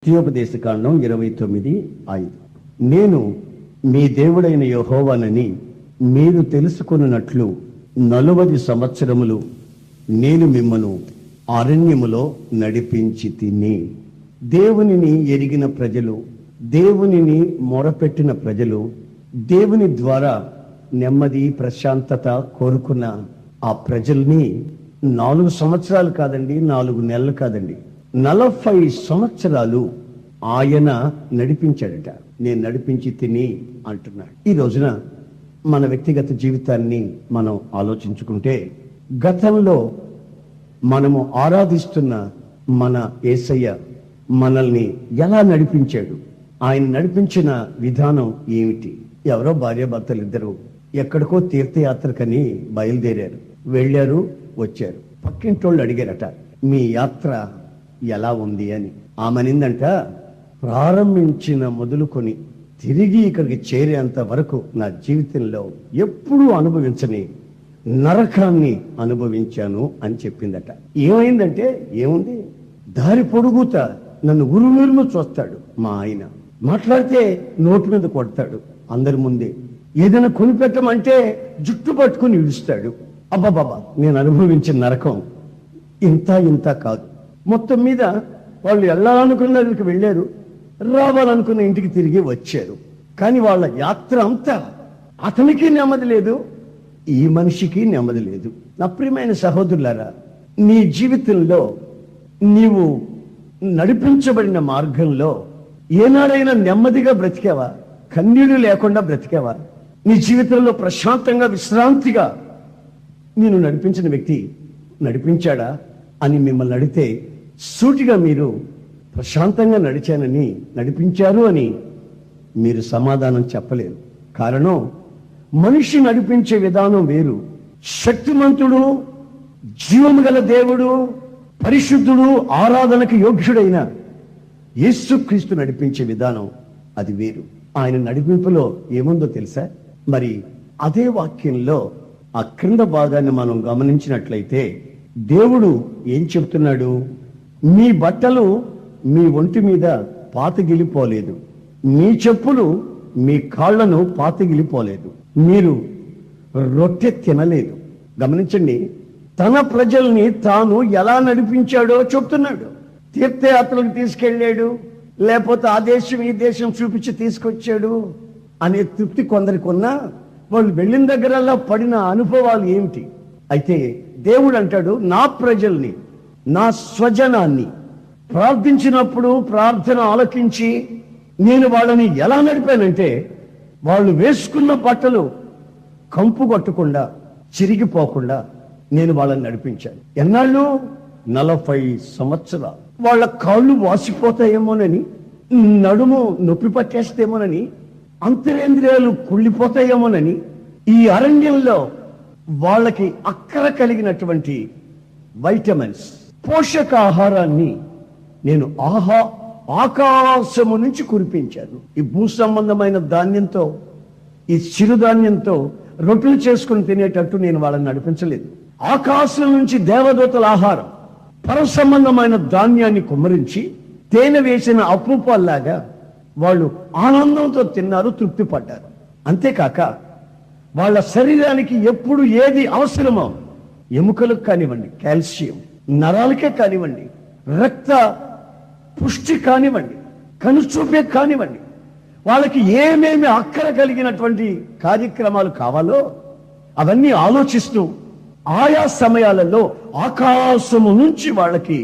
ద్వితీయోపదేశకాండం 29:5. నేను మీ దేవుడైన యెహోవానని మీరు తెలుసుకొనున్నట్లు 40 సంవత్సరములు నేను మిమ్మను అరణ్యములో నడిపించి తిని. దేవునిని ఎరిగిన ప్రజలు, దేవునిని మొరపెట్టిన ప్రజలు, దేవుని ద్వారా నెమ్మది ప్రశాంతత కోరుకున్న ఆ ప్రజల్ని 4 సంవత్సరాలు కాదండి, 4 నెలలు కాదండి, 40 సంవత్సరాలు ఆయన నడిపించాడట. నేను నడిపించి తిని అంటున్నాడు. ఈ రోజున మన వ్యక్తిగత జీవితాన్ని మనం ఆలోచించుకుంటే, గతంలో మనము ఆరాధిస్తున్న మన యేసయ్య మనల్ని ఎలా నడిపించాడు, ఆయన నడిపించిన విధానం ఏమిటి? ఎవరో భార్యాభర్తలు ఇద్దరు ఎక్కడికో తీర్థయాత్రకని బయలుదేరారు, వెళ్ళారు, వచ్చారు. పక్కింటోళ్ళు అడిగారట, మీ యాత్ర ఎలా ఉంది అని. ఆమెనిందంట, ప్రారంభించిన మొదలుకొని తిరిగి ఇక్కడికి చేరేంత వరకు నా జీవితంలో ఎప్పుడూ అనుభవించని నరకాన్ని అనుభవించాను అని చెప్పిందట. ఏమైందంటే, ఏముంది, దారి పొడుగుతా నన్ను ఉరుమురుము చూస్తాడు మా ఆయన. మాట్లాడితే నోటి మీద కొడతాడు అందరి ముందే. ఏదైనా కొనిపెట్టమంటే జుట్టు పట్టుకుని ఇడుస్తాడు. అబ్బాబాబా, నేను అనుభవించిన నరకం ఇంత కాదు. మొత్తం మీద వాళ్ళు వెళ్ళాలనుకున్న దగ్గరికి వెళ్ళారు, రావాలనుకున్న ఇంటికి తిరిగి వచ్చారు. కానీ వాళ్ళ యాత్ర అంతా అతనికి నెమ్మది లేదు, ఈ మనిషికి నెమ్మది లేదు. నా ప్రియమైన సహోదరులారా, నీ జీవితంలో నీవు నడిపించబడిన మార్గంలో ఏనాడైనా నెమ్మదిగా బ్రతికావా? కన్నీళ్లు లేకుండా బ్రతికావా? నీ జీవితంలో ప్రశాంతంగా విశ్రాంతిగా నేను నడిపించిన వ్యక్తి నడిపించాడా అని మిమ్మల్ని అడిగితే, సూటిగా మీరు ప్రశాంతంగా నడిపించారు అని మీరు సమాధానం చెప్పలేరు. కారణం, మనిషి నడిపించే విధానం వేరు. శక్తిమంతుడు, జీవము గల దేవుడు, పరిశుద్ధుడు, ఆరాధనకు యోగ్యుడైన యేసుక్రీస్తు నడిపించే విధానం అది వేరు. ఆయన నడిపింపులో ఏముందో తెలుసా? మరి అదే వాక్యంలో ఆ క్రింద భాగాన్ని మనం గమనించినట్లయితే, దేవుడు ఏం చెప్తున్నాడు? మీ బట్టలు మీ ఒంటి మీద పాతగిలిపోలేదు, మీ చెప్పులు మీ కాళ్లను పాతగిలిపోలేదు, మీరు రొట్టె తినలేదు. గమనించండి, తన ప్రజల్ని తాను ఎలా నడిపించాడో చెప్తున్నాడు. తీర్థయాత్రలకు తీసుకెళ్ళాడు, లేకపోతే ఆ దేశం ఈ దేశం చూపించి తీసుకొచ్చాడు అనే తృప్తి కొందరికి ఉన్నా, వాళ్ళు వెళ్ళిన దగ్గరల్లా పడిన అనుభవాలు ఏమిటి? అయితే దేవుడు అంటాడు, నా ప్రజల్ని, నా స్వజనాన్ని ప్రార్థించినప్పుడు ప్రార్థన ఆలకించి నేను వాళ్ళని ఎలా నడిపానంటే, వాళ్ళు వేసుకున్న బట్టలు కంపు కొట్టకుండా, చిరిగిపోకుండా నేను వాళ్ళని నడిపించాను. ఎన్నాళ్ళు? 40 సంవత్సరాలు. వాళ్ళ కాళ్ళు వాసిపోతాయేమోనని, నడుము నొప్పి పట్టేస్తేమోనని, అంతరేంద్రియాలు కుళ్ళిపోతాయేమోనని, ఈ అరణ్యంలో వాళ్ళకి అక్కర కలిగినటువంటి వైటమిన్స్, పోషకాహారాన్ని నేను ఆకాశము నుంచి కురిపించాను. ఈ భూ సంబంధమైన ధాన్యంతో, ఈ చిరుధాన్యంతో రొట్టెలు చేసుకుని తినేటట్టు నేను వాళ్ళని నడిపించలేదు. ఆకాశం నుంచి దేవదూతల ఆహారం, పర సంబంధమైన ధాన్యాన్ని కుమ్మరించి తేనె వేసిన అప్పుపాల్లాగా వాళ్ళు ఆనందంతో తిన్నారు, తృప్తి పడ్డారు. అంతేకాక వాళ్ళ శరీరానికి ఎప్పుడు ఏది అవసరమో, ఎముకలకు కానివ్వండి, కాల్షియం, నరాలకే కానివ్వండి, రక్త పుష్టి కానివ్వండి, కనుచూపే కానివ్వండి, వాళ్ళకి ఏమేమి అక్కర కలిగినటువంటి కార్యక్రమాలు కావాలో అవన్నీ ఆలోచిస్తూ ఆయా సమయాలలో ఆకాశము నుంచి వాళ్ళకి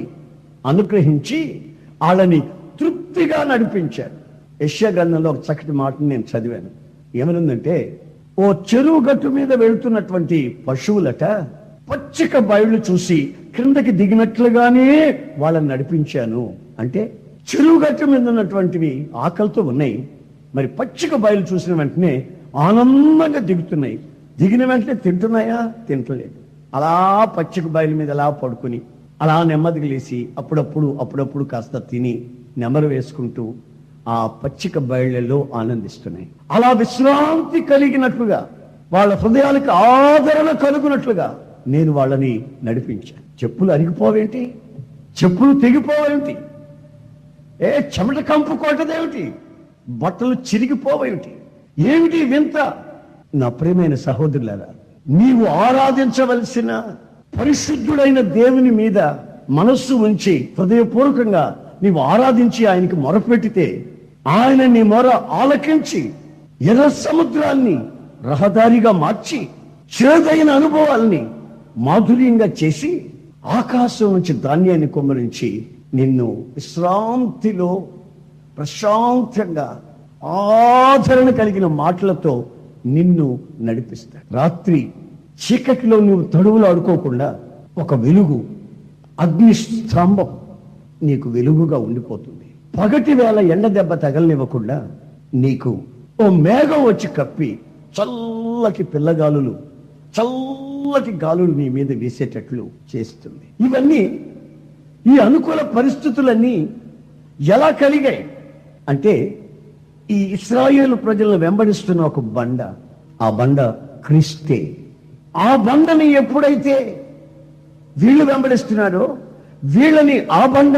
అనుగ్రహించి వాళ్ళని తృప్తిగా నడిపించారు. యెషయా గ్రంథంలో ఒక చక్కటి మాటను నేను చదివాను. ఏమనుందంటే, ఓ చెరువు గట్టు మీద వెళుతున్నటువంటి పశువులట పచ్చిక బయళ్ళు చూసి క్రిందకి దిగినట్లుగానే వాళ్ళని నడిపించాను. అంటే చెరువు గట్టు మీద ఉన్నటువంటివి ఆకలితో ఉన్నాయి, మరి పచ్చిక బయలు చూసిన వెంటనే ఆనందంగా దిగుతున్నాయి. దిగిన వెంటనే తింటున్నాయా? తింటలేదు. అలా పచ్చిక బయలు మీద అలా పడుకుని అలా నెమ్మదిగా లేచి అప్పుడప్పుడు కాస్త తిని నెమరు వేసుకుంటూ ఆ పచ్చిక బయళ్ళలో ఆనందిస్తున్నాయి. అలా విశ్రాంతి కలిగినట్లుగా, వాళ్ళ హృదయాలకు ఆదరణ కలుగునట్లుగా నేను వాళ్ళని నడిపించాను. చెప్పులు అరిగిపోవేంటి? చెప్పులు తెగిపోవేంటి? చెమట కంపు కొట్టదేమిటి? బట్టలు చిరిగిపోవేమిటి? ఏమిటి వింత? నా ప్రియమైన సహోదరులారా, నీవు ఆరాధించవలసిన పరిశుద్ధుడైన దేవుని మీద మనస్సు ఉంచి హృదయపూర్వకంగా నీవు ఆరాధించి ఆయనకి మొరపెట్టితే ఆయన నీ మొర ఆలకించి ఎర్ర సముద్రాన్ని రహదారిగా మార్చి చేదైన అనుభవాల్ని మాధుర్యంగా చేసి ఆకాశం నుంచి ధాన్యాన్ని కుమ్మరించి నిన్ను విశ్రాంతిలో ప్రశాంతంగా ఆదరణ కలిగిన మాటలతో నిన్ను నడిపిస్తాడు. రాత్రి చీకటిలో నువ్వు తడువులు ఆడుకోకుండా ఒక వెలుగు, అగ్ని స్తంభం నీకు వెలుగుగా ఉండిపోతుంది. పగటి వేళ ఎండ దెబ్బ తగలనివ్వకుండా నీకు ఓ మేఘం వచ్చి కప్పి చల్లటి పిల్లగాలులు, చల్లటి గాలులు నీ మీద వేసేటట్లు చేస్తుంది. ఇవన్నీ, ఈ అనుకూల పరిస్థితులన్నీ ఎలా కలిగాయి అంటే, ఈ ఇశ్రాయేలు ప్రజలను వెంబడిస్తున్న ఒక బండ, ఆ బండ క్రీస్తే. ఆ బండని ఎప్పుడైతే వీళ్ళు వెంబడిస్తున్నారో, వీళ్ళని ఆ బండ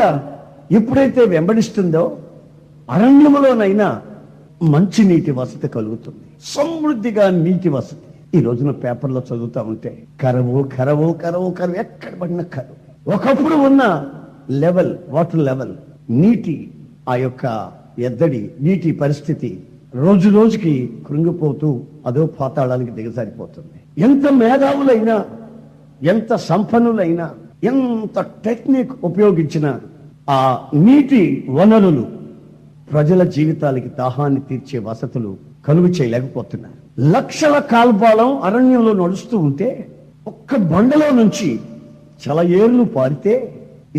ఎప్పుడైతే వెంబడిస్తుందో, అరణ్యములోనైనా మంచి నీటి వసతి కలుగుతుంది, సమృద్ధిగా నీటి వసతి. ఈ రోజున పేపర్లో చదువుతా ఉంటే కరువు కరువు కరువు కరువు, ఎక్కడ పడిన కరువు. ఒకప్పుడు ఉన్న లెవెల్, వాటర్ లెవెల్, నీటి ఆ యొక్క ఎద్దడి, నీటి పరిస్థితి రోజు రోజుకి కృంగిపోతూ అదో పాతాళానికి దిగజారిపోతుంది. ఎంత మేధావులైనా, ఎంత సంపన్నులైనా, ఎంత టెక్నిక్ ఉపయోగించిన ఆ నీటి వనరులు ప్రజల జీవితాలకి దాహాన్ని తీర్చే వసతులు కలుగు చేయలేకపోతున్నారు. లక్షల కాల్బాలం అరణ్యంలో నడుస్తూ ఉంటే ఒక్క బండలో నుంచి చలయేర్లు పారితే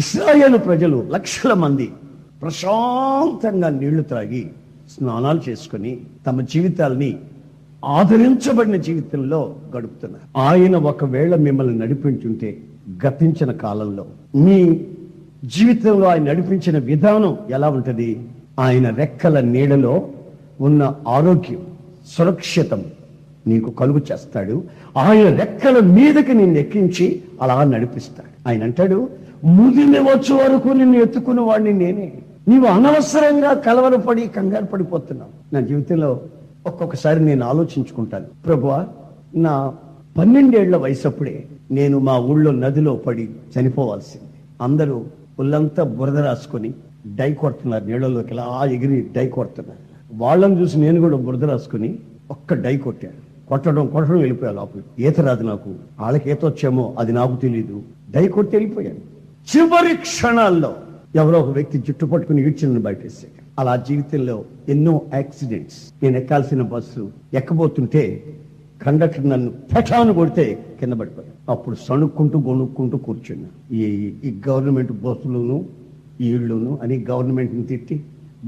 ఇశ్రాయేలు ప్రజలు లక్షల మంది ప్రశాంతంగా నీళ్లు త్రాగి స్నానాలు చేసుకుని తమ జీవితాల్ని ఆదరించబడిన జీవితంలో గడుపుతున్నారు. ఆయన ఒకవేళ మిమ్మల్ని నడిపించుంటే గతించిన కాలంలో మీ జీవితంలో ఆయన నడిపించిన విధానం ఎలా ఉంటుంది? ఆయన రెక్కల నీడలో ఉన్న ఆరోగ్యం, సురక్షితం నీకు కలుగు చేస్తాడు. ఆయన రెక్కల మీదకి నిన్ను ఎక్కించి అలా నడిపిస్తాడు. ఆయన అంటాడు, ముదిమి వచ్చే వరకు నిన్ను ఎత్తుకున్న వాడిని నేనే. నీవు అనవసరంగా కలవరపడి కంగారు పడిపోతున్నావు. నా జీవితంలో ఒక్కొక్కసారి నేను ఆలోచించుకుంటాను, ప్రభువా, నా 12 ఏళ్ల వయసప్పుడే నేను మా ఊళ్ళో నదిలో పడి చనిపోవాల్సింది. అందరూ ఒళ్ళంతా బురద రాసుకొని డై కొడుతున్నారు, నీళ్ళలోకి ఇలా ఎగిరి డై కొడుతున్నారు. వాళ్ళని చూసి నేను కూడా బురద రాసుకుని ఒక్క డై కొట్టాను. కొట్టడం వెళ్ళిపోయాను. లోపల ఈత రాదు నాకు, వాళ్ళకి ఈత వచ్చేమో అది నాకు తెలీదు. డై కొట్టి వెళ్ళిపోయాను. చివరి క్షణాల్లో ఎవరో ఒక వ్యక్తి జుట్టు పట్టుకుని ఈడ్చిని బయటేసాడు. అలా జీవితంలో ఎన్నో యాక్సిడెంట్స్. నేను ఎక్కాల్సిన బస్సు ఎక్కబోతుంటే కండక్టర్ నన్ను పెటాను కొడితే కింద పడిపోయాను. అప్పుడు సణుక్కుంటూ గొనుక్కుంటూ కూర్చున్నా. ఈ గవర్నమెంట్ బస్సులను, ఈ ఇళ్ళును అని గవర్నమెంట్ని తిట్టి,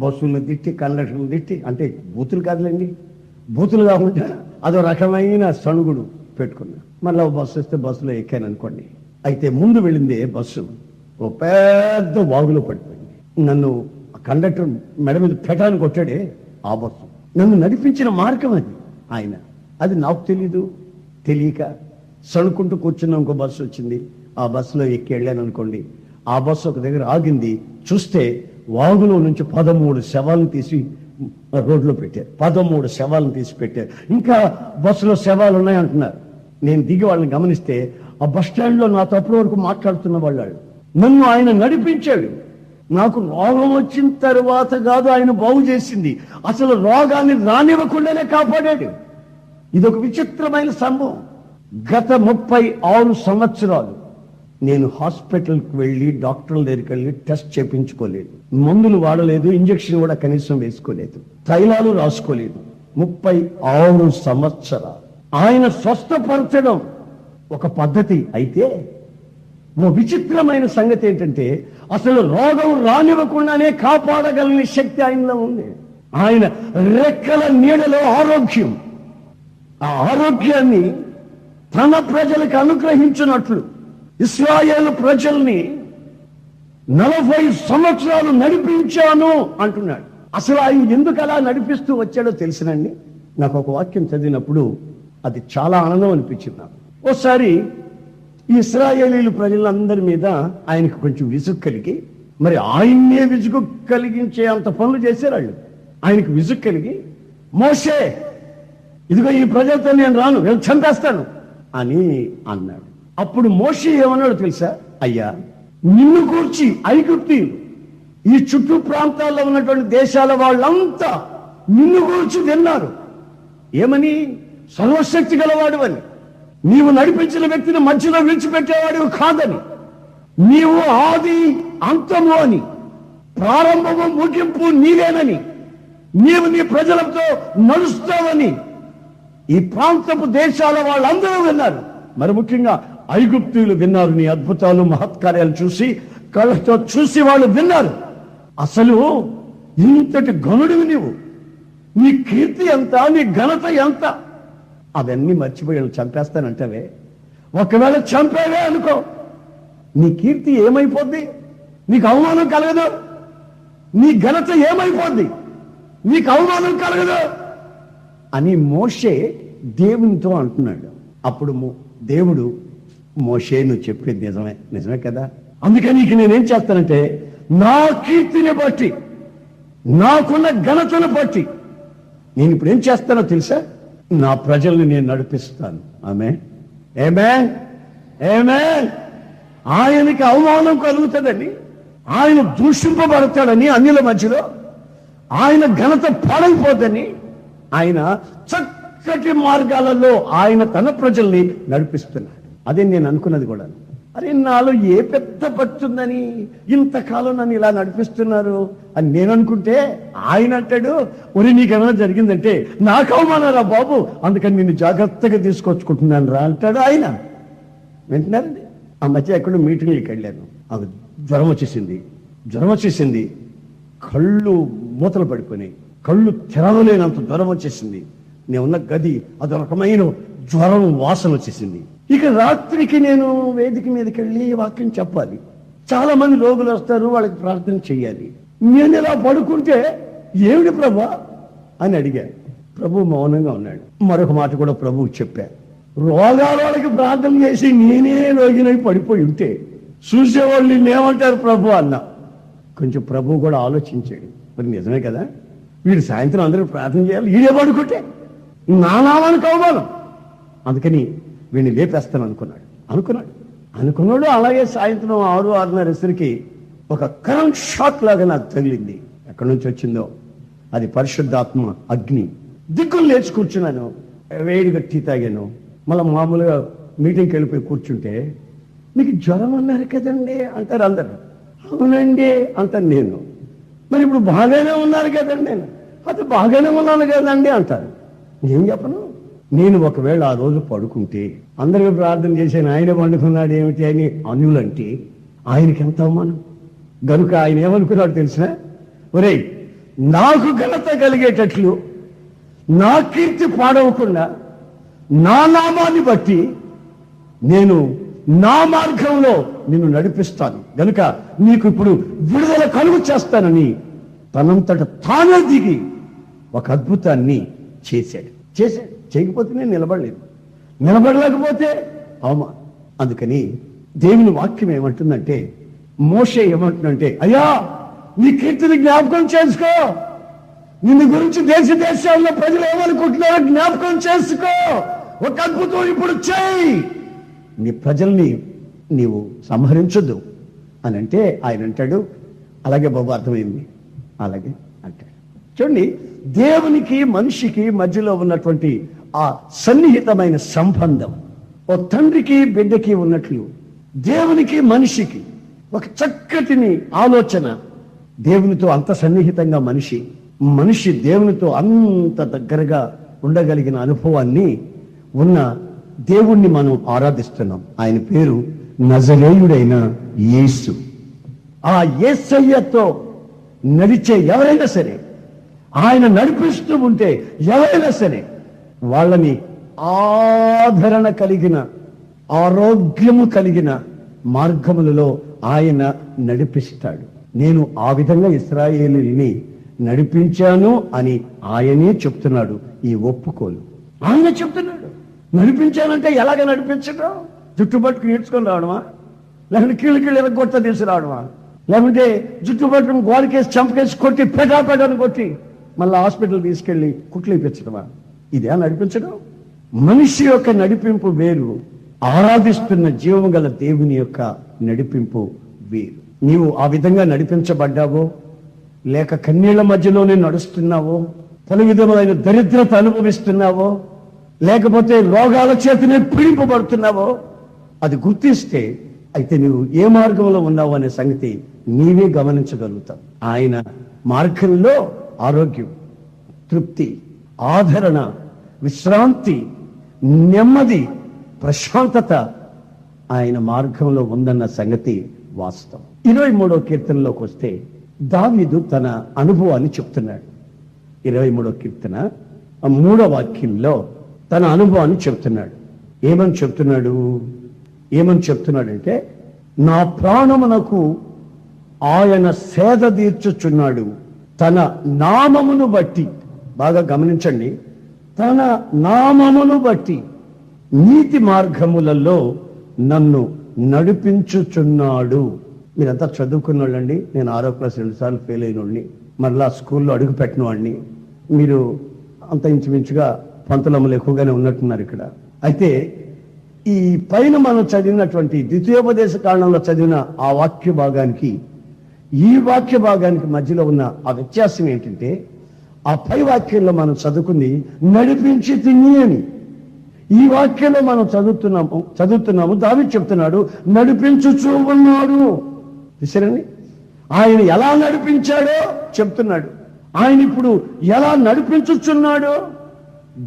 బస్సులను తిట్టి, కండక్టర్లను తిట్టి, అంటే బూతులు కాదులేండి, బూతులు కాకుండా అదో రకమైన సణుగుడు పెట్టుకున్నా. మళ్ళీ బస్సు వస్తే బస్సులో ఎక్కాను అనుకోండి. అయితే ముందు వెళ్ళిందే బస్సు ఓ పెద్ద వాగులో పడిపోయింది. నన్ను కండక్టర్ మెడ మీద పెటాను కొట్టాడే ఆ బస్సు. నన్ను నడిపించిన మార్గం అది ఆయన. అది నాకు తెలియక సణుకుంటూ కూర్చున్న ఇంకో బస్సు వచ్చింది. ఆ బస్సులో ఎక్కి వెళ్ళాను అనుకోండి. ఆ బస్సు ఒక దగ్గర ఆగింది. చూస్తే వాగులో నుంచి 13 శవాలను తీసి రోడ్లో పెట్టారు. 13 శవాలను తీసి పెట్టారు. ఇంకా బస్సులో శవాలు ఉన్నాయంటున్నారు. నేను దిగి వాళ్ళని గమనిస్తే ఆ బస్ స్టాండ్లో నాతో అప్పటి వరకు మాట్లాడుతున్న వాళ్ళు. నన్ను ఆయన నడిపించాడు. నాకు రోగం వచ్చిన తర్వాత కాదు ఆయన బాగు చేసింది, అసలు రోగాన్ని రానివ్వకుండానే కాపాడాడు. ఇదొక విచిత్రమైన సంభవం. గత 36 సంవత్సరాలు నేను హాస్పిటల్కి వెళ్ళి డాక్టర్ల దగ్గరికి వెళ్ళి టెస్ట్ చేయించుకోలేదు, మందులు వాడలేదు, ఇంజక్షన్ కూడా కనీసం వేసుకోలేదు, తైలాలు రాసుకోలేదు. 36 సంవత్సరాలు ఆయన స్వస్థపరచడం ఒక పద్ధతి అయితే, ఓ విచిత్రమైన సంగతి ఏంటంటే అసలు రోగం రానివ్వకుండానే కాపాడగలని శక్తి ఆయనలో ఉంది. ఆయన రెక్కల నీడలో ఆరోగ్యం, ఆ ఆరోగ్యాన్ని తన ప్రజలకు అనుగ్రహించినట్లు ఇశ్రాయేలు ప్రజల్ని 40 సంవత్సరాలు నడిపించాను అంటున్నాడు. అసలు ఆయన ఎందుకు అలా నడిపిస్తూ వచ్చాడో తెలిసినండి. నాకు ఒక వాక్యం చదివినప్పుడు అది చాలా ఆనందం అనిపించింది నాకు. ఓసారి ఈ ఇశ్రాయేలీలు ప్రజలందరి మీద ఆయనకు కొంచెం విసుగు కలిగి మరి ఆయన్నే విసుగు కలిగించే అంత పనులు చేశారు వాళ్ళు. ఆయనకు విసుగు కలిగి, మోషే ఇదిగో ఈ ప్రజలతో నేను రాను, నేను చంపేస్తాను అని అన్నాడు. అప్పుడు మోషే ఏమన్నాడు తెలుసా? అయ్యా, నిన్ను గూర్చి ఐగుప్తీయులు, ఈ చుట్టూ ప్రాంతాల్లో ఉన్నటువంటి దేశాల వాళ్ళంతా నిన్ను గూర్చి విన్నారు. ఏమని? సర్వశక్తి గలవాడు అని, నీవు నడిపించిన వ్యక్తిని మధ్యలో విడిచిపెట్టేవాడు కాదని, నీవు ఆది అంతము అని, ప్రారంభము ముగింపు నీవేనని, నీవు నీ ప్రజలతో నడుస్తావని ఈ ప్రాంతపు దేశాల వాళ్ళందరూ విన్నారు. మరి ముఖ్యంగా ఐగుప్తీయులు విన్నారు. నీ అద్భుతాలు మహత్కార్యాలు చూసి, కళ్ళతో చూసి వాళ్ళు విన్నారు. అసలు ఇంతటి గనుడివి నీవు, నీ కీర్తి ఎంత, నీ ఘనత ఎంత, అవన్నీ మర్చిపోయి చంపేస్తానంటావే. ఒకవేళ చంపేవే అనుకో, నీ కీర్తి ఏమైపోద్ది? నీకు అవమానం కలగదు. నీ ఘనత ఏమైపోద్ది? నీకు అవమానం కలగదు అని మోషే దేవునితో అంటున్నాడు. అప్పుడు దేవుడు, మోషే నువ్వు చెప్పేది నిజమే, నిజమే కదా, అందుకని నీకు నేనేం చేస్తానంటే, నా కీర్తిని బట్టి, నాకున్న ఘనతను బట్టి నేను ఇప్పుడు ఏం చేస్తానో తెలుసా? నా ప్రజల్ని నేను నడిపిస్తాను. ఆమేన్, ఆమేన్, ఆమేన్. ఆయనకి అవమానం కలుగుతుందని, ఆయన దూషింపబడతాడని అన్యుల మధ్యలో, ఆయన ఘనత పాడైపోద్దని ఆయన చక్కటి మార్గాలలో ఆయన తన ప్రజల్ని నడిపిస్తున్నాడు. అదే నేను అనుకున్నది కూడా. అరే, నాలో ఏ పెద్ద పట్టుందని ఇంతకాలం నన్ను ఇలా నడిపిస్తున్నారు అని నేను అనుకుంటే, ఆయన అంటాడు, ఒరి నీకేమైనా జరిగిందంటే నాకు అవమానారా బాబు, అందుకని నిన్ను జాగ్రత్తగా తీసుకొచ్చుకుంటున్నాను రా అంటాడు ఆయన. వింటున్నారండి? ఆ మధ్య ఎక్కడో మీటింగ్కి వెళ్ళాను. ఆమె జ్వరం వచ్చేసింది, కళ్ళు మూతలు పడిపోయినాయి, కళ్ళు తెరవలేనంత జ్వరం వచ్చేసింది. నేను ఉన్న గది అది రకమైన జ్వరం వాసన వచ్చేసింది. ఇక రాత్రికి నేను వేదిక మీదకి వెళ్ళి వాక్యం చెప్పాలి. చాలా మంది రోగులు వస్తారు, వాళ్ళకి ప్రార్థన చెయ్యాలి. నేను ఇలా పడుకుంటే ఏమిటి ప్రభా అని అడిగాను. ప్రభు మౌనంగా ఉన్నాడు. మరొక మాట కూడా ప్రభువు చెప్పారు, రోగాల వాళ్ళకి ప్రార్థన చేసి నేనే రోగినై పడిపోయి ఉంటే చూసేవాళ్ళు నిన్నేమంటారు ప్రభు అన్నా. కొంచెం ప్రభు కూడా ఆలోచించాడు. మరి నిజమే కదా, వీడు సాయంత్రం అందరూ ప్రార్థన చేయాలి, వీడే పడుకుంటే నానావానికి అవమానం, అందుకని వీడిని లేపేస్తాను అనుకున్నాడు. అలాగే సాయంత్రం 6-6:30 ఒక కరెంట్ షాక్ లాగా నాకు తగిలింది. ఎక్కడి నుంచి వచ్చిందో అది పరిశుద్ధాత్మ అగ్ని. దిక్కులు లేచి కూర్చున్నాను, వేడిగా టీ తాగాను. మళ్ళీ మామూలుగా మీటింగ్కి వెళ్ళిపోయి కూర్చుంటే, మీకు జ్వరం అన్నారు కదండి అంటారు అందరు. అవునండి అంటాను నేను. మరి ఇప్పుడు బాగానే ఉన్నారు కదండి నేను. అది బాగానే ఉన్నాను కదండి అంటారు. ఏం చెప్పను? నేను ఒకవేళ ఆ రోజు పడుకుంటే అందరికీ ప్రార్థన చేశాను, ఆయన పండుకున్నాడు ఏమిటి అని అన్యులంటే ఆయనకి ఎంత అవమానం. గనుక ఆయన ఏమనుకున్నాడు తెలిసిన? ఒరేయ్, నాకు ఘనత కలిగేటట్లు, నా కీర్తి పాడవకుండా, నా నామాన్ని బట్టి నేను నా మార్గంలో నిన్ను నడిపిస్తాను, గనుక నీకు ఇప్పుడు విడుదల కలుగు చేస్తానని తనంతట తానే దిగి ఒక అద్భుతాన్ని చేశాడు. చేయకపోతే నేను నిలబడలేకపోతే అవమానం. అందుకని దేవుని వాక్యం ఏమంటుందంటే, మోషే ఏమంటుందంటే, అయ్యా నీ కీర్తిని జ్ఞాపకం చేసుకో, నిన్ను గురించి దేశాల్లో ప్రజలు ఏమనుకుంటున్నారో జ్ఞాపకం చేసుకో, ఒక అద్భుతం ఇప్పుడు చేయి, నీ ప్రజల్ని నీవు సంహరించొద్దు అని అంటే ఆయన అంటాడు, అలాగే బాబు అర్థమైంది, అలాగే అంటాడు. చూడండి, దేవునికి మనిషికి మధ్యలో ఉన్నటువంటి ఆ సన్నిహితమైన సంబంధం ఓ తండ్రికి బిడ్డకి ఉన్నట్లు దేవునికి మనిషికి ఒక చక్కటిని ఆలోచన. దేవునితో అంత సన్నిహితంగా మనిషి దేవునితో అంత దగ్గరగా ఉండగలిగిన అనుభవాన్ని ఉన్న దేవుణ్ణి మనం ఆరాధిస్తున్నాం. ఆయన పేరు నజరేయుడైన యేసు. ఆ యేసయ్యతో నడిచే ఎవరైనా సరే, ఆయన నడిపిస్తూ ఉంటే ఎవరైనా సరే వాళ్ళని ఆదరణ కలిగిన, ఆరోగ్యము కలిగిన మార్గములలో ఆయన నడిపిస్తాడు. నేను ఆ విధంగా ఇశ్రాయేలుని నడిపించాను అని ఆయనే చెప్తున్నాడు. ఈ ఒప్పుకోలు ఆయన చెప్తున్నాడు. నడిపించానంటే ఎలాగ నడిపించడం? చుట్టుపట్టుకు నేర్చుకొని రావడమా, లేకపోతే కీళ్ళు ఎరగొట్ట తీసి రావడమా? లేకుంటే జుట్టు పట్టుకుని గోడకేసి చంపకేసి కొట్టి పెటాపెటని కొట్టి మళ్ళీ హాస్పిటల్ తీసుకెళ్లి కుట్లు ఇప్పించడమా? ఇదే నడిపించడం? మనిషి యొక్క నడిపింపు వేరు, ఆరాధిస్తున్న జీవము గల దేవుని యొక్క నడిపింపు వేరు. నీవు ఆ విధంగా నడిపించబడ్డావో, లేక కన్నీళ్ల మధ్యలోనే నడుస్తున్నావో, పలు విధములైన దరిద్రత అనుభవిస్తున్నావో, లేకపోతే రోగాల చేతనే పీడింపబడుతున్నావో, అది గుర్తిస్తే అయితే నువ్వు ఏ మార్గంలో ఉన్నావు అనే సంగతి నీవే గమనించగలుగుతావు. ఆయన మార్గంలో ఆరోగ్యం, తృప్తి, ఆదరణ, విశ్రాంతి, నెమ్మది, ప్రశాంతత ఆయన మార్గంలో ఉందన్న సంగతి వాస్తవం. 23వ కీర్తనలోకి వస్తే దావీదు తన అనుభవాన్ని చెప్తున్నాడు. 23వ కీర్తన 3వ వాక్యంలో తన అనుభవాన్ని చెప్తున్నాడు. ఏమని చెప్తున్నాడంటే, నా ప్రాణమునకు ఆయన సేద తీర్చుచున్నాడు, తన నామమును బట్టి. బాగా గమనించండి, తన నామమును బట్టి నీతి మార్గములలో నన్ను నడిపించుచున్నాడు. మీరంతా చదువుకున్న వాళ్ళండి. నేను 6వ క్లాస్ 2 సార్లు ఫెయిల్ అయిన వాడిని, మరలా స్కూల్లో అడుగు పెట్టిన వాడిని. మీరు అంత ఇంచుమించుగా పంతులమ్మలు ఎక్కువగానే ఉన్నట్టున్నారు ఇక్కడ. అయితే ఈ పైన మనం చదివినటువంటి ద్వితీయోపదేశ కాండంలో చదివిన ఆ వాక్య భాగానికి ఈ వాక్య భాగానికి మధ్యలో ఉన్న ఆ వ్యత్యాసం ఏంటంటే, ఆ పై వాక్యంలో మనం చదువుకుంది నడిపించి తిని అని. ఈ వాక్యంలో మనం చదువుతున్నాము దావీదు చెప్తున్నాడు నడిపించుచూ ఉన్నాడు. చూసారండి, ఆయన ఎలా నడిపించాడో చెప్తున్నాడు. ఆయన ఇప్పుడు ఎలా నడిపించుచున్నాడో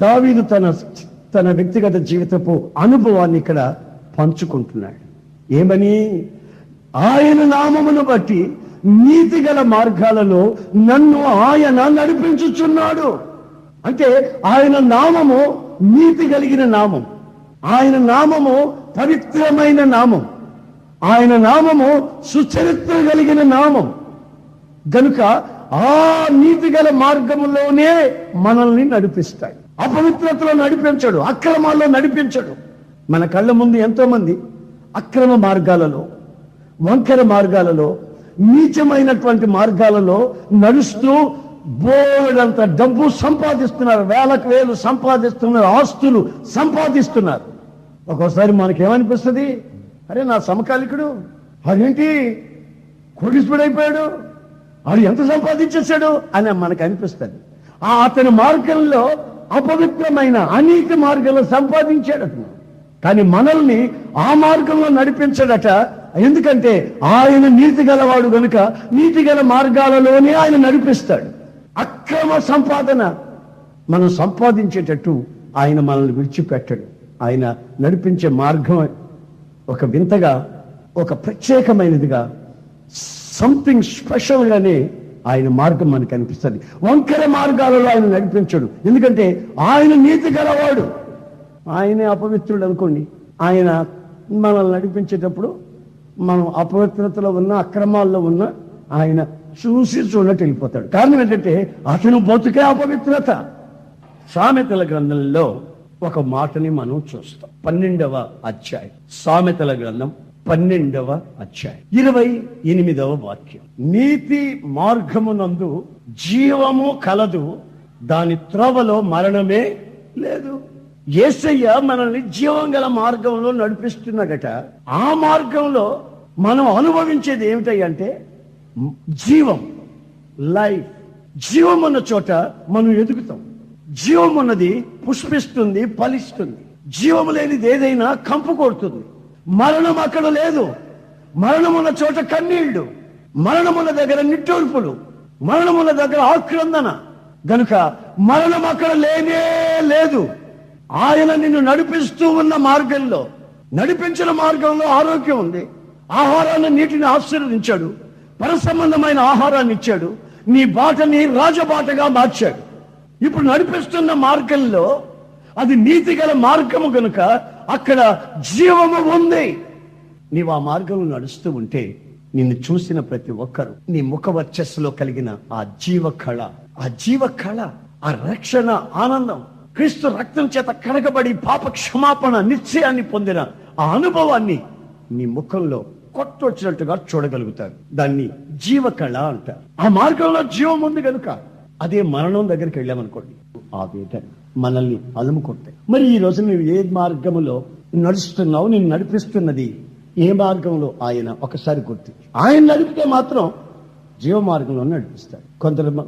దావీదు తన వ్యక్తిగత జీవితపు అనుభవాన్ని ఇక్కడ పంచుకుంటున్నాడు. ఏమని? ఆయన నామమును బట్టి నీతి గల మార్గాలలో నన్ను ఆయన నడిపించుచున్నాడు. అంటే ఆయన నామము నీతి కలిగిన నామం, ఆయన నామము పవిత్రమైన నామం, ఆయన నామము సుచరిత్ర కలిగిన నామం. గనుక ఆ నీతి గల మార్గములోనే మనల్ని నడిపిస్తాడు. అపవిత్రతలో నడిపించడు, అక్రమాల్లో నడిపించడు. మన కళ్ళ ముందు ఎంతో మంది అక్రమ మార్గాలలో, వంకర మార్గాలలో, నీచమైనటువంటి మార్గాలలో నడుస్తూ బోలెడంత డబ్బు సంపాదిస్తున్నారు, వేలకు వేలు సంపాదిస్తున్నారు, ఆస్తులు సంపాదిస్తున్నారు. ఒక్కోసారి మనకేమనిపిస్తుంది, అరే నా సమకాలికుడు అదేంటి కోటీశ్వరుడైపోయాడు, ఆడు ఎంత సంపాదించేశాడు అని మనకు అనిపిస్తుంది. అతని మార్గంలో అపవిత్రమైన అనీతి మార్గంలో సంపాదించాడు అతను. కానీ మనల్ని ఆ మార్గంలో నడిపించడట. ఎందుకంటే ఆయన నీతి గలవాడు గనుక నీతి గల మార్గాలలోనే ఆయన నడిపిస్తాడు. అక్రమ సంపాదన మనం సంపాదించేటట్టు ఆయన మనల్ని విడిచిపెట్టడు. ఆయన నడిపించే మార్గం ఒక వింతగా, ఒక ప్రత్యేకమైనదిగా, సంథింగ్ స్పెషల్గానే ఆయన మార్గం మనకు అనిపిస్తుంది. వంకర మార్గాలలో ఆయన నడిపించడు. ఎందుకంటే ఆయన నీతి గలవాడు. ఆయనే అపవిత్రుడు అనుకోండి, ఆయన మనల్ని నడిపించేటప్పుడు మనం అపవిత్రతలో ఉన్న, అక్రమాల్లో ఉన్న ఆయన చూసి చూడట్టు వెళ్ళిపోతాడు. కారణం ఏంటంటే అతను బతుకే అపవిత్రత. సామెతల గ్రంథంలో ఒక మాటని మనం చూస్తాం. 12వ అధ్యాయం, సామెతల గ్రంథం 12వ అధ్యాయం 28వ వాక్యం. నీతి మార్గమునందు జీవము కలదు, దాని త్రోవలో మరణమే లేదు. యేసయ్య మనల్ని జీవం గల మార్గంలో నడిపిస్తున్నాడట. ఆ మార్గంలో మనం అనుభవించేది ఏమిటంటే జీవం, లైఫ్. జీవం ఉన్న చోట మనం ఎదుగుతాం. జీవం ఉన్నది పుష్పిస్తుంది, ఫలిస్తుంది. జీవం లేనిది ఏదైనా కంపు కొడుతుంది. మరణం అక్కడ లేదు. మరణమున్న చోట కన్నీళ్లు, మరణమున్న దగ్గర నిట్టూర్పులు, మరణమున్న దగ్గర ఆక్రందన. గనుక మరణం అక్కడ లేనే లేదు. ఆయన నిన్ను నడిపిస్తూ ఉన్న మార్గంలో, నడిపించిన మార్గంలో ఆరోగ్యం ఉంది. ఆహారాన్ని, నీటిని ఆశీర్వదించాడు. పరసంబంధమైన ఆహారాన్ని ఇచ్చాడు. నీ బాటని రాజబాటగా మార్చాడు. ఇప్పుడు నడిపిస్తున్న మార్గంలో అది నీతి గల మార్గము కనుక అక్కడ జీవము ఉంది. నీవు ఆ మార్గంలో నడుస్తూ ఉంటే నిన్ను చూసిన ప్రతి ఒక్కరు నీ ముఖ వర్చస్సులో కలిగిన ఆ జీవ కళ, ఆ రక్షణ ఆనందం, క్రీస్తు రక్తం చేత కడగబడి పాప క్షమాపణ నిశ్చయాన్ని పొందిన ఆ అనుభవాన్ని నీ ముఖంలో కొత్త వచ్చినట్టుగా చూడగలుగుతారు. దాన్ని జీవకళ అంటారు. ఆ మార్గంలో జీవం ఉంది కనుక అదే మరణం దగ్గరికి వెళ్ళామనుకోండి, ఆ వేదన మనల్ని అలుముకుంటాయి. మరి ఈ రోజు నువ్వు ఏ మార్గంలో నడుస్తున్నావు? నేను నడిపిస్తున్నది ఏ మార్గంలో? ఆయన ఒకసారి గుర్తు. ఆయన నడిపితే మాత్రం జీవ మార్గంలో నడిపిస్తాడు.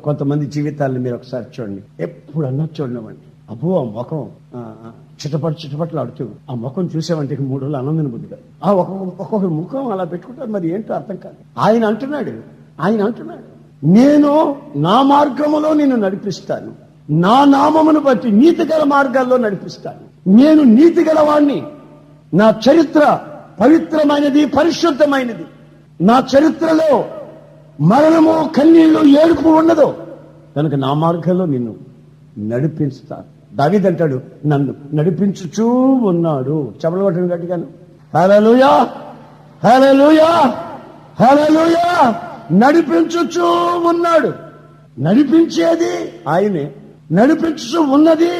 కొంతమంది జీవితాలను మీరు ఒకసారి చూడండి. ఎప్పుడన్నా చూడమండి, అబ్బో ఆ ముఖం చిటపట్లు ఆడుతూ ఆ ముఖం చూసామంటే 3 రోజులు ఆనందం బుద్ధి కాదు. ఆ ఒక్కొక్క ముఖం అలా పెట్టుకుంటారు. మరి ఏంటో అర్థం కాదు. ఆయన అంటున్నాడు నేను నా మార్గములో నిన్ను నడిపిస్తాను, నా నామమును బట్టి నీతి గల మార్గాల్లో నడిపిస్తాను. నేను నీతి గలవాణ్ణి, నా చరిత్ర పవిత్రమైనది, పరిశుద్ధమైనది. నా చరిత్రలో మరణము, కన్నీళ్లు, ఏడుపు ఉండదు కనుక నా మార్గంలో నిన్ను నడిపిస్తాను. దావీదు అంటాడు, నన్ను నడిపించుచూ ఉన్నాడు. చెమలు కొట్టను గట్టిగాను, హల్లెలూయా హల్లెలూయా హల్లెలూయా. నడిపించుచూ ఉన్నాడు. నడిపించేది ఆయనే, నడిపించు ఉన్నది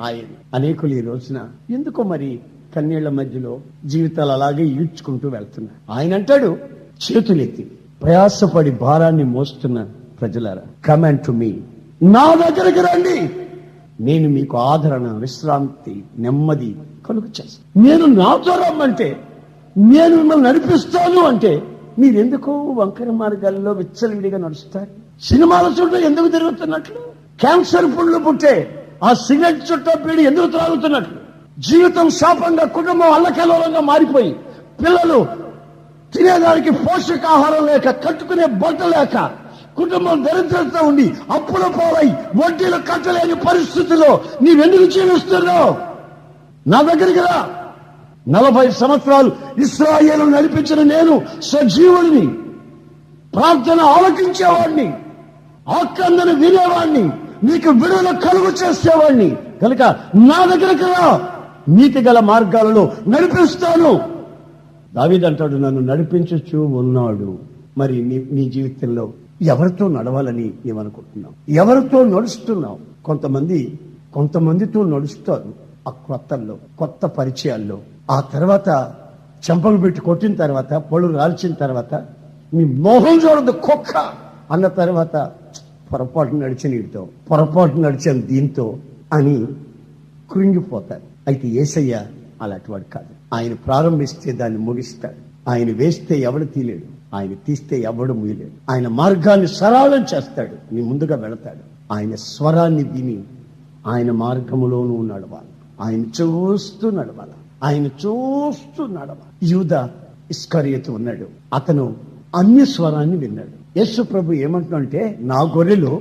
ఆయన. అనేకులు ఈ రోజున ఎందుకో మరి కన్నీళ్ల మధ్యలో జీవితాలు అలాగే ఈడ్చుకుంటూ వెళ్తున్నారు. ఆయన అంటాడు, చేతులెత్తి ప్రయాసపడి భారాన్ని మోస్తున్న ప్రజలారా, కమ్ అండ్ టు మీ, నా దగ్గరికి రండి, నేను మీకు ఆదరణ, విశ్రాంతి, నెమ్మది కలుగు చేస్తాను. నేను నాతో రమ్మంటే, నేను మిమ్మల్ని నడిపిస్తాను అంటే మీరెందుకు వంకర మార్గాల్లో విచ్చలవిడిగా నడుస్తారు? సినిమాల చుట్టూ ఎందుకు తిరుగుతున్నట్లు? క్యాన్సర్ పుండ్లు పుట్టే ఆ సిగరెట్ చుట్టూ పీడి ఎందుకు త్రాగుతున్నట్లు? జీవితం శాపంగా, కుటుంబం అల్లకల్లోలంగా మారిపోయి, పిల్లలు తినేదానికి పోషకాహారం లేక, కట్టుకునే బట్ట లేక, కుటుంబం దరిద్రత ఉండి అప్పుల పాలై వడ్డీలు కట్టలేని పరిస్థితిలో నీవెందుకు జీవిస్తున్నావు? నా దగ్గరికి రా. 40 సంవత్సరాలు ఇశ్రాయేలు నడిపించిన నేను సజీవుడిని, ప్రార్థన ఆలకించేవాడిని, ఆక్రందన వినేవాడిని, నీకు విడుదల కలుగు చేసేవాడిని కనుక నా దగ్గరికి రా, నీతి గల మార్గాలలో నడిపిస్తాను. దావీదు అంటాడు, నన్ను నడిపించుచూ ఉన్నాడు. మరి నీ జీవితంలో ఎవరితో నడవాలని నీవనుకుంటున్నావు? ఎవరితో నడుస్తున్నావు? కొంతమందితో నడుస్తారు ఆ కొత్తల్లో, కొత్త పరిచయాల్లో. ఆ తర్వాత చెంపలు పెట్టి కొట్టిన తర్వాత, పళ్ళు రాల్చిన తర్వాత, నీ మోహం చూడదు కుక్క అన్న తర్వాత, పొరపాటు నడిచాను దీంతో అని కృంగిపోతారు. అయితే యేసయ్య అలాంటి వాడు కాదు. ఆయన ప్రారంభిస్తే దాన్ని ముగిస్తాడు. ఆయన వేస్తే ఎవడు తీలేడు, ఆయన తీస్తే ఎవడు ముయలేడు. ఆయన మార్గాన్ని సరళం చేస్తాడు, నీ ముందుగా వెళతాడు. ఆయన స్వరాన్ని విని ఆయన మార్గములోనూ నడవాలి. ఆయన చూస్తూ నడవాలి. యూదా ఇస్కరియోతు ఉన్నాడు, అతను అన్య స్వరాన్ని విన్నాడు. యేసు ప్రభు ఏమంటున్నాడంటే, నా గొర్రెలు